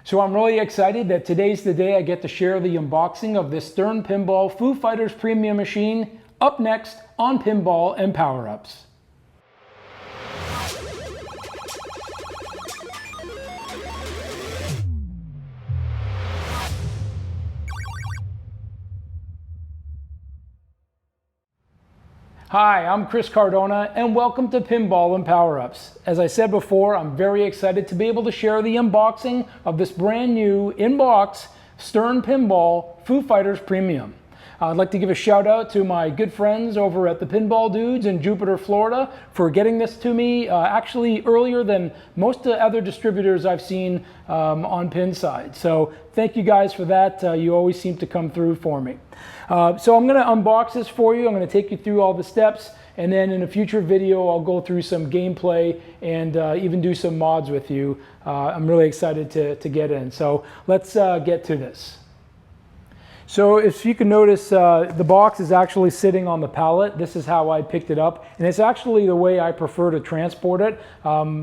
So I'm really excited that today's the day I get to share the unboxing of this Stern Pinball Foo Fighters Premium machine, up next on Pinball and Power-Ups. Hi, I'm Chris Cardona and welcome to Pinball and Power-Ups. As I said before, I'm very excited to be able to share the unboxing of this brand new in-box Stern Pinball Foo Fighters Premium. I'd like to give a shout out to my good friends over at the Pinball Dudes in Jupiter, Florida for getting this to me actually earlier than most other distributors I've seen on Pinside. So thank you guys for that. You always seem to come through for me. So I'm going to unbox this for you. I'm going to take you through all the steps, and then in a future video I'll go through some gameplay and even do some mods with you. I'm really excited to get in. So let's get to this. So if you can notice, the box is actually sitting on the pallet. This is how I picked it up, and it's actually the way I prefer to transport it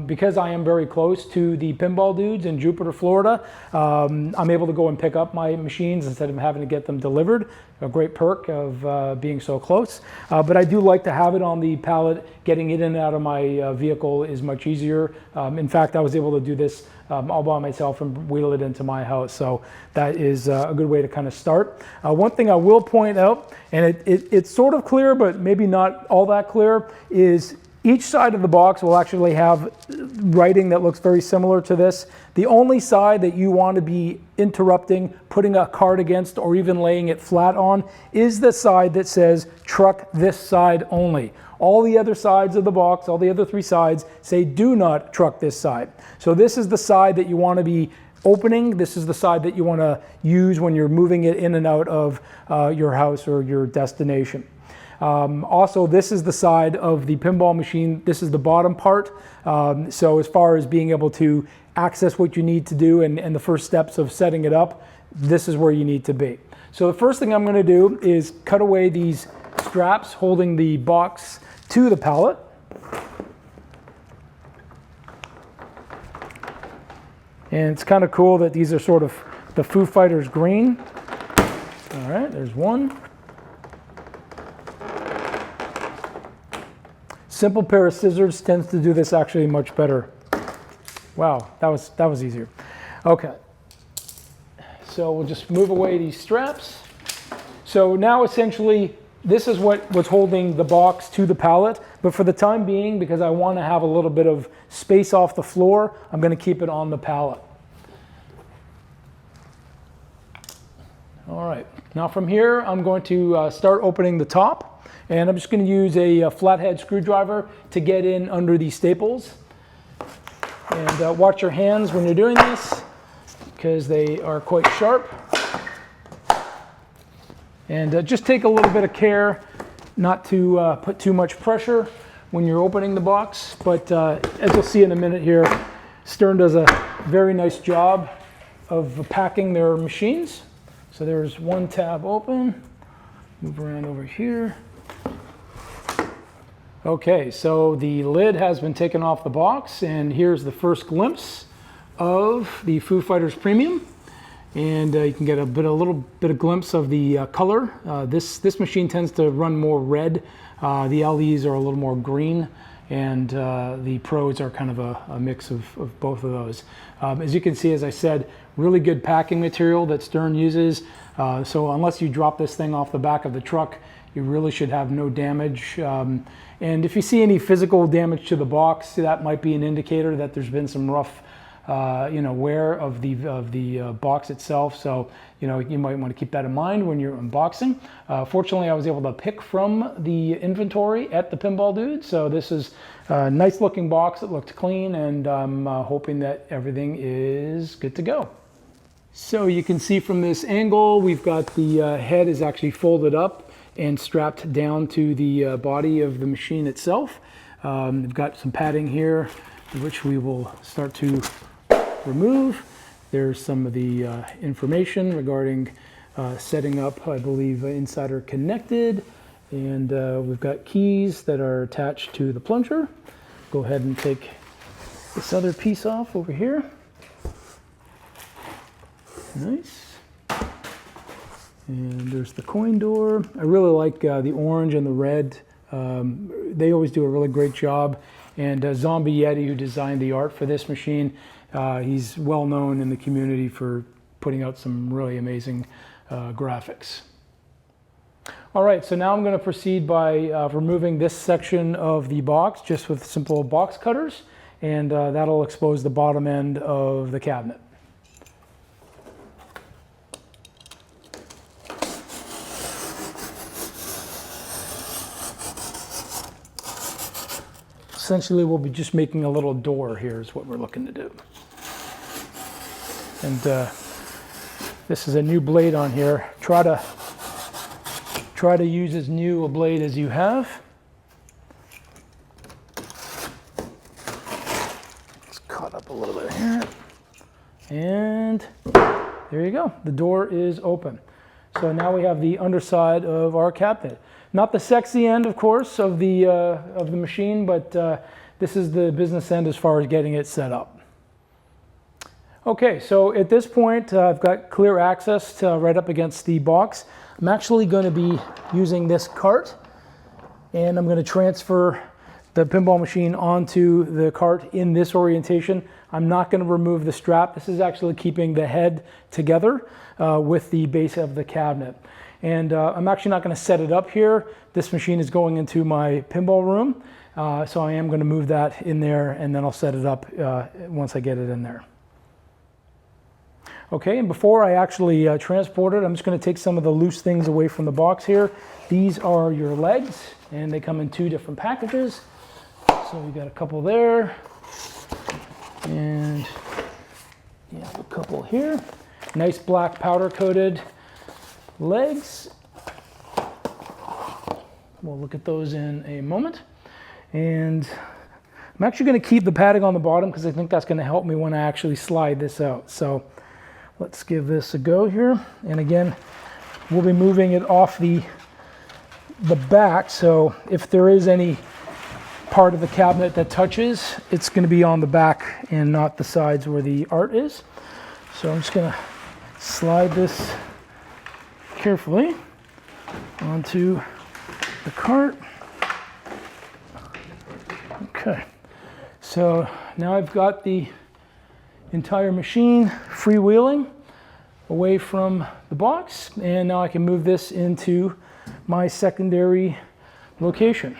because I am very close to the Pinball Dudes in Jupiter, Florida. I'm able to go and pick up my machines instead of having to get them delivered. A great perk of being so close. But I do like to have it on the pallet. Getting it in and out of my vehicle is much easier. In fact, I was able to do this all by myself and wheel it into my house. So that is a good way to kind of start. One thing I will point out, and it's sort of clear, but maybe not all that clear, is each side of the box will actually have writing that looks very similar to this. The only side that you want to be interrupting, putting a card against, or even laying it flat on is the side that says truck this side only. All the other sides of the box, all the other three sides, say do not truck this side. So this is the side that you want to be opening. This is the side that you want to use when you're moving it in and out of your house or your destination. Also, this is the side of the pinball machine. This is the bottom part. So as far as being able to access what you need to do and the first steps of setting it up, this is where you need to be. So the first thing I'm going to do is cut away these straps holding the box to the pallet. And it's kind of cool that these are sort of the Foo Fighters green. All right, there's one. Simple pair of scissors tends to do this actually much better. Wow, that was easier. Okay, so we'll just move away these straps. So now essentially this is what's holding the box to the pallet, but for the time being, because I want to have a little bit of space off the floor, I'm going to keep it on the pallet. All right, now from here I'm going to start opening the top, and I'm just going to use a flathead screwdriver to get in under these staples. And watch your hands when you're doing this because they are quite sharp. And just take a little bit of care not to put too much pressure when you're opening the box. But as you'll see in a minute here, Stern does a very nice job of packing their machines. So there's one tab open. Move around over here. Okay, so the lid has been taken off the box, and here's the first glimpse of the Foo Fighters Premium. And you can get a little bit of glimpse of the color. This machine tends to run more red. The LEs are a little more green, and the Pros are kind of a mix of both of those. As you can see, as I said, really good packing material that Stern uses. So unless you drop this thing off the back of the truck, you really should have no damage. And if you see any physical damage to the box, that might be an indicator that there's been some rough wear of the box itself. So, you might want to keep that in mind when you're unboxing. Fortunately, I was able to pick from the inventory at the Pinball Dudes. So this is a nice looking box. It looked clean, and I'm hoping that everything is good to go. So you can see from this angle, we've got the head is actually folded up and strapped down to the body of the machine itself. We've got some padding here, which we will start to remove. There's some of the information regarding setting up, I believe, Insider Connected, and we've got keys that are attached to the plunger. Go ahead and take this other piece off over here. Nice. And there's the coin door. I really like the orange and the red. They always do a really great job. And Zombie Yeti, who designed the art for this machine, he's well known in the community for putting out some really amazing graphics. All right, so now I'm going to proceed by removing this section of the box just with simple box cutters, and that'll expose the bottom end of the cabinet. Essentially, we'll be just making a little door here is what we're looking to do. And this is a new blade on here. Try to use as new a blade as you have. It's caught up a little bit here. And there you go. The door is open. So now we have the underside of our cabinet. Not the sexy end, of course, of the machine, but this is the business end as far as getting it set up. Okay, so at this point, I've got clear access to right up against the box. I'm actually going to be using this cart, and I'm going to transfer the pinball machine onto the cart in this orientation. I'm not going to remove the strap. This is actually keeping the head together with the base of the cabinet. And I'm actually not going to set it up here. This machine is going into my pinball room, so I am going to move that in there, and then I'll set it up once I get it in there. Okay, and before I actually transport it, I'm just going to take some of the loose things away from the box here. These are your legs, and they come in 2 different packages. So we got a couple there, and you have a couple here. Nice black powder coated legs. We'll look at those in a moment. And I'm actually going to keep the padding on the bottom because I think that's going to help me when I actually slide this out. So let's give this a go here. And again, we'll be moving it off the back. So if there is any part of the cabinet that touches, it's going to be on the back and not the sides where the art is. So I'm just going to slide this carefully onto the cart. Okay, so now I've got the entire machine freewheeling away from the box, and now I can move this into my secondary location.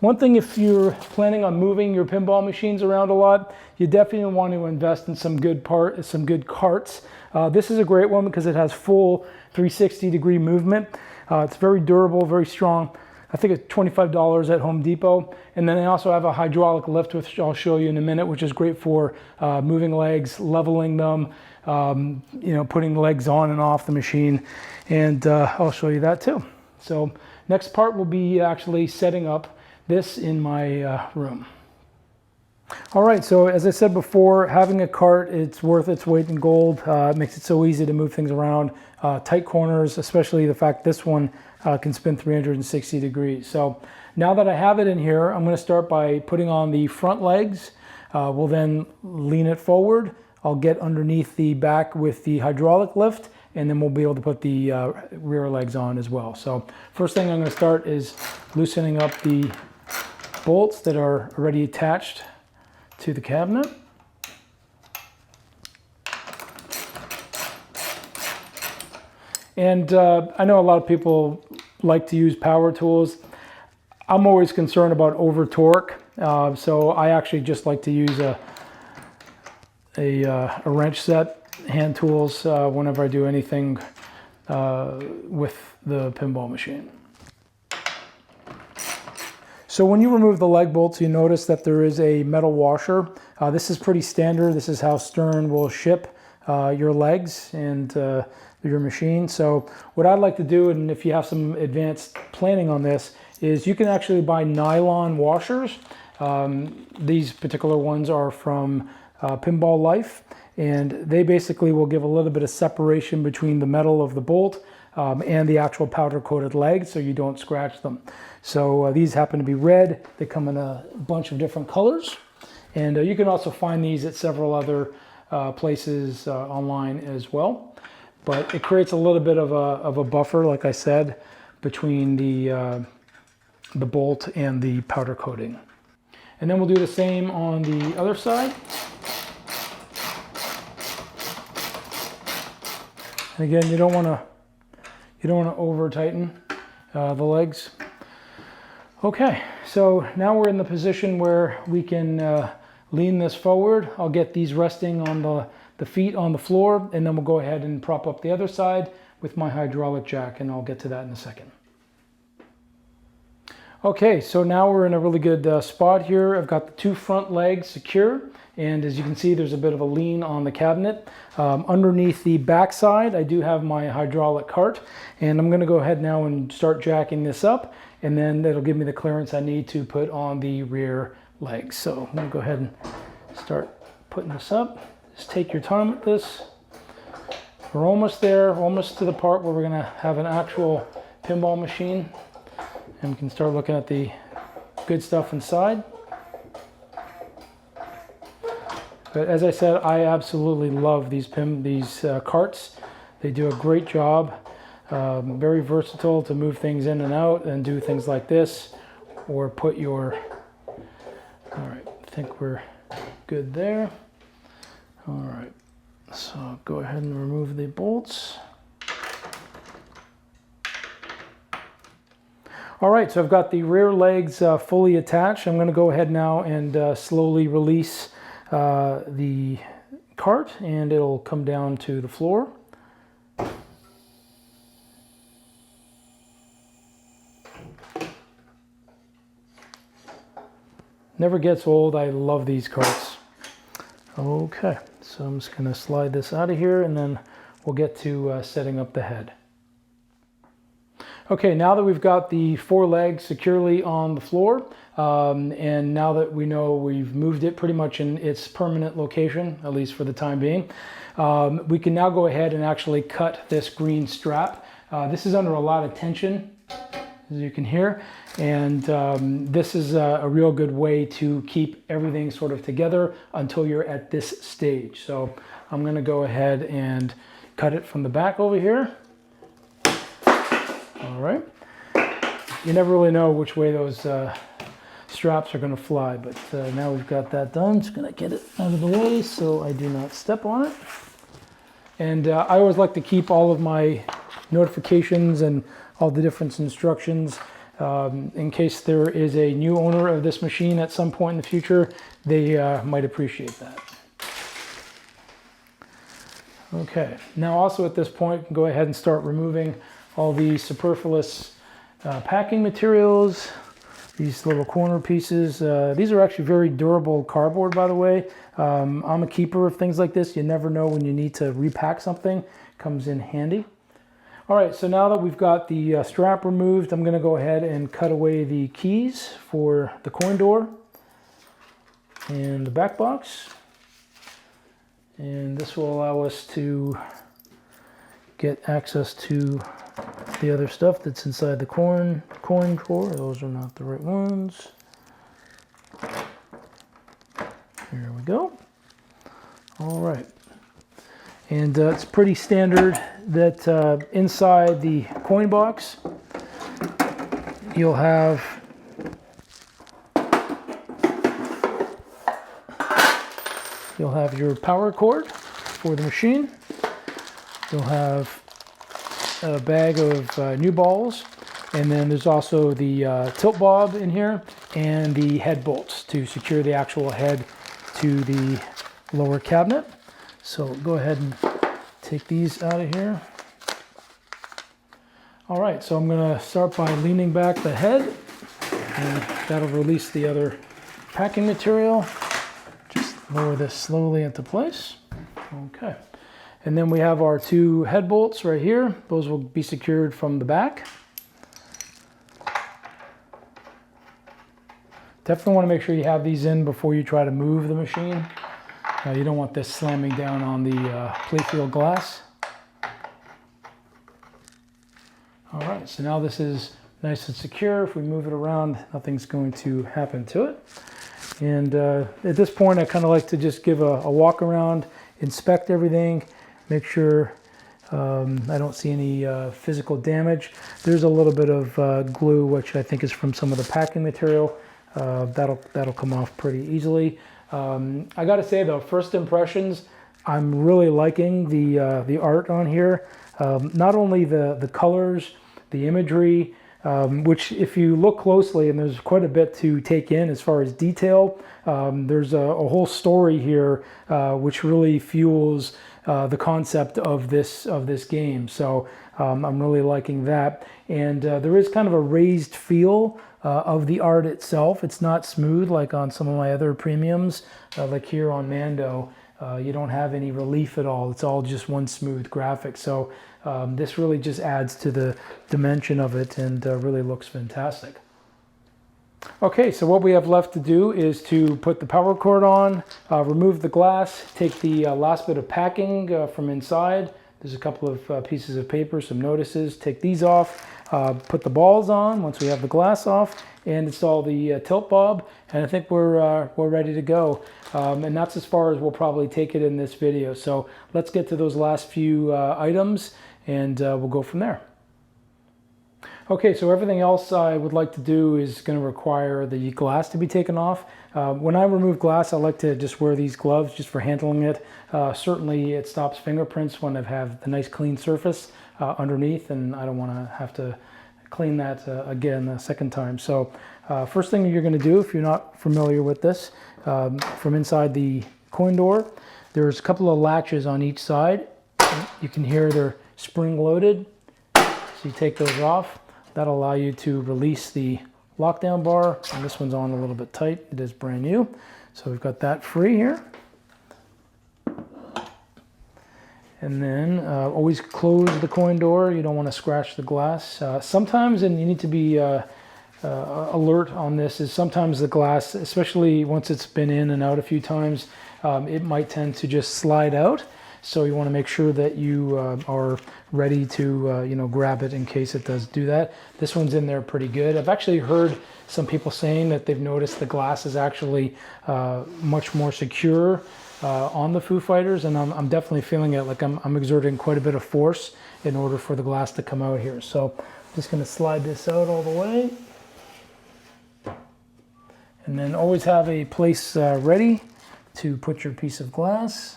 One thing, if you're planning on moving your pinball machines around a lot, you definitely want to invest in some good carts. This is a great one because it has full 360-degree movement. It's very durable, very strong. I think it's $25 at Home Depot. And then they also have a hydraulic lift, which I'll show you in a minute, which is great for moving legs, leveling them, putting legs on and off the machine. And I'll show you that too. So next part will be actually setting up this in my room. All right, so as I said before, having a cart, it's worth its weight in gold. It makes it so easy to move things around. Tight corners, especially the fact this one can spin 360 degrees. So now that I have it in here, I'm going to start by putting on the front legs. We'll then lean it forward. I'll get underneath the back with the hydraulic lift, and then we'll be able to put the rear legs on as well. So first thing I'm going to start is loosening up the bolts that are already attached to the cabinet. And I know a lot of people like to use power tools. I'm always concerned about over torque, so I actually just like to use a wrench set, hand tools, whenever I do anything with the pinball machine. So when you remove the leg bolts, you notice that there is a metal washer. This is pretty standard. This is how Stern will ship your legs and your machine. So what I'd like to do, and if you have some advanced planning on this, is you can actually buy nylon washers. These particular ones are from Pinball Life, and they basically will give a little bit of separation between the metal of the bolt and the actual powder coated leg, so you don't scratch them. So these happen to be red. They come in a bunch of different colors, and you can also find these at several other places online as well. But it creates a little bit of a buffer, like I said, between the bolt and the powder coating. And then we'll do the same on the other side. And again, you don't want to over tighten the legs. Okay, so now we're in the position where we can lean this forward. I'll get these resting on the feet on the floor, and then we'll go ahead and prop up the other side with my hydraulic jack, and I'll get to that in a second. Okay, so now we're in a really good spot here. I've got the two front legs secure, and as you can see, there's a bit of a lean on the cabinet. Underneath the back side, I do have my hydraulic cart, and I'm gonna go ahead now and start jacking this up, and then that'll give me the clearance I need to put on the rear legs. So I'm gonna go ahead and start putting this up. Just take your time with this. We're almost there, almost to the part where we're gonna have an actual pinball machine. And we can start looking at the good stuff inside. But as I said, I absolutely love these carts. They do a great job. Very versatile to move things in and out and do things like this, or put your, all right, I think we're good there. All right, so go ahead and remove the bolts. All right, so I've got the rear legs fully attached. I'm going to go ahead now and slowly release the cart, and it'll come down to the floor. Never gets old. I love these carts. Okay, so I'm just going to slide this out of here, and then we'll get to setting up the head. Okay, now that we've got the four legs securely on the floor, and now that we know we've moved it pretty much in its permanent location, at least for the time being, we can now go ahead and actually cut this green strap. This is under a lot of tension, as you can hear, and this is a real good way to keep everything sort of together until you're at this stage. So I'm going to go ahead and cut it from the back over here. All right, you never really know which way those straps are going to fly, but now we've got that done. Just going to get it out of the way so I do not step on it. And I always like to keep all of my notifications and all the different instructions in case there is a new owner of this machine at some point in the future. They might appreciate that. Okay, now also at this point, go ahead and start removing all the superfluous packing materials, these little corner pieces. These are actually very durable cardboard, by the way. I'm a keeper of things like this. You never know when you need to repack something. Comes in handy. All right, so now that we've got the strap removed, I'm gonna go ahead and cut away the keys for the coin door and the back box. And this will allow us to get access to the other stuff that's inside the coin drawer. Those are not the right ones. Here we go. All right. And it's pretty standard that inside the coin box, you'll have your power cord for the machine. You'll have a bag of new balls, and then there's also the tilt bob in here and the head bolts to secure the actual head to the lower cabinet. So go ahead and take these out of here. All right, so I'm gonna start by leaning back the head, and that'll release the other packing material. Just lower this slowly into place. Okay. And then we have our two head bolts right here. Those will be secured from the back. Definitely want to make sure you have these in before you try to move the machine. You don't want this slamming down on the playfield glass. All right, so now this is nice and secure. If we move it around, nothing's going to happen to it. And at this point, I kind of like to just give a walk around. inspect everything, make sure I don't see any physical damage. There's a little bit of glue, which I think is from some of the packing material. That'll come off pretty easily. I gotta say though, first impressions, I'm really liking the art on here. Not only the colors, the imagery, which if you look closely, and there's quite a bit to take in as far as detail, there's a whole story here which really fuels the concept of this game. So I'm really liking that. And there is kind of a raised feel of the art itself. It's not smooth like on some of my other premiums, like here on Mando. You don't have any relief at all. It's all just one smooth graphic. So this really just adds to the dimension of it and really looks fantastic. Okay, so what we have left to do is to put the power cord on, remove the glass, take the last bit of packing from inside. There's a couple of pieces of paper, some notices. Take these off, put the balls on once we have the glass off, and install the tilt bob. And I think we're ready to go. And that's as far as we'll probably take it in this video. So let's get to those last few items, and we'll go from there. Okay, so everything else I would like to do is going to require the glass to be taken off. When I remove glass, I like to just wear these gloves just for handling it. Certainly it stops fingerprints when I have the nice clean surface underneath, and I don't want to have to clean that again a second time. So first thing you're going to do, if you're not familiar with this, from inside the coin door, there's a couple of latches on each side. You can hear they're spring loaded, so you take those off. That'll allow you to release the lockdown bar, and this one's on a little bit tight. It is brand new, so we've got that free here. And then always close the coin door. You don't want to scratch the glass. Sometimes, and you need to be alert on this, is sometimes the glass, especially once it's been in and out a few times, it might tend to just slide out. So you want to make sure that you are ready to grab it in case it does do that. This one's in there pretty good. I've actually heard some people saying that they've noticed the glass is actually much more secure on the Foo Fighters, and I'm definitely feeling it. Like I'm exerting quite a bit of force in order for the glass to come out here. So I'm just going to slide this out all the way. And then always have a place ready to put your piece of glass.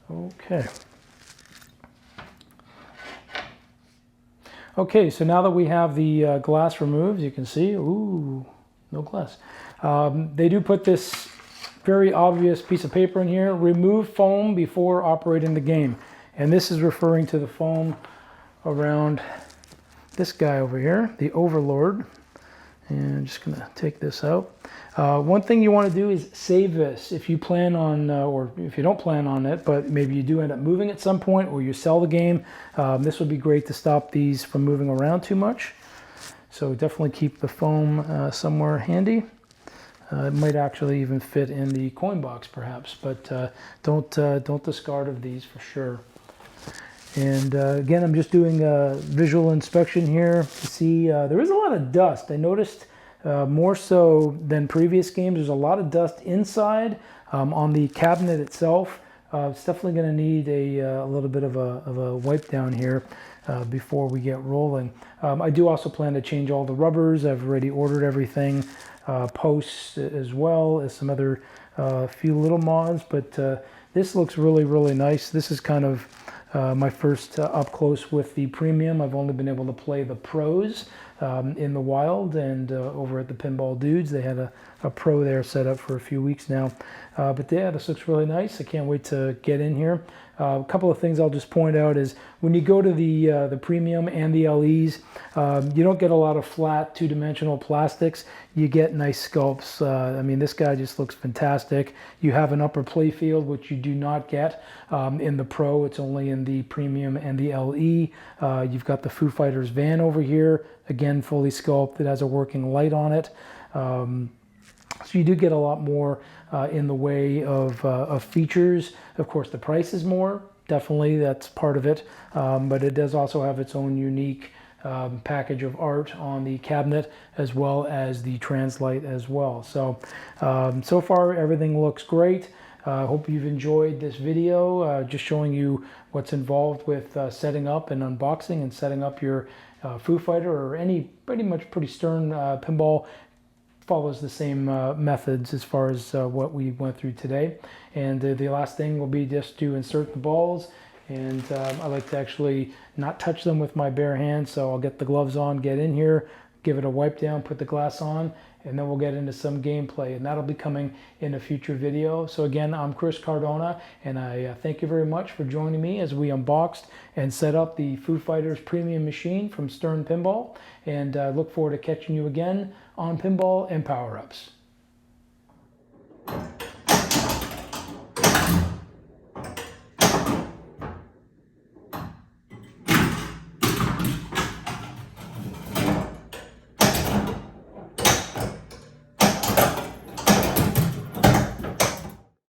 Okay. Okay, so now that we have the glass removed, you can see, ooh, no glass. They do put this very obvious piece of paper in here, remove foam before operating the game. And this is referring to the foam around this guy over here, the Overlord. And I'm just gonna take this out. One thing you want to do is save this. If you plan on, or if you don't plan on it, but maybe you do end up moving at some point, or you sell the game, this would be great to stop these from moving around too much. So definitely keep the foam somewhere handy. It might actually even fit in the coin box perhaps, but don't discard of these for sure. And again, I'm just doing a visual inspection here to see there is a lot of dust. I noticed more so than previous games, there's a lot of dust inside on the cabinet itself. It's definitely going to need a little bit of a wipe down here before we get rolling. I do also plan to change all the rubbers. I've already ordered everything, posts as well as some other few little mods, but this looks really, really nice. This is kind of my first up close with the premium. I've only been able to play the pros in the wild, and over at the Pinball Dudes they had a pro there set up for a few weeks now. But yeah, this looks really nice. I can't wait to get in here. A couple of things I'll just point out is when you go to the premium and the LEs, you don't get a lot of flat two-dimensional plastics. You get nice sculpts. I mean, this guy just looks fantastic. You have an upper play field, which you do not get in the Pro. It's only in the premium and the LE. You've got the Foo Fighters van over here, again fully sculpted. It has a working light on it. So you do get a lot more in the way of features. Of course, the price is more. Definitely, that's part of it. But it does also have its own unique package of art on the cabinet, as well as the translite as well. So, so far everything looks great. I hope you've enjoyed this video, just showing you what's involved with setting up and unboxing and setting up your Foo Fighter or any pretty Stern pinball. Follows the same methods as far as what we went through today. And the last thing will be just to insert the balls. And I like to actually not touch them with my bare hands, so I'll get the gloves on, get in here, give it a wipe down, put the glass on, and then we'll get into some gameplay, and that'll be coming in a future video. So again, I'm Chris Cardona, and I thank you very much for joining me as we unboxed and set up the Foo Fighters Premium machine from Stern Pinball, and look forward to catching you again on Pinball and Power-Ups.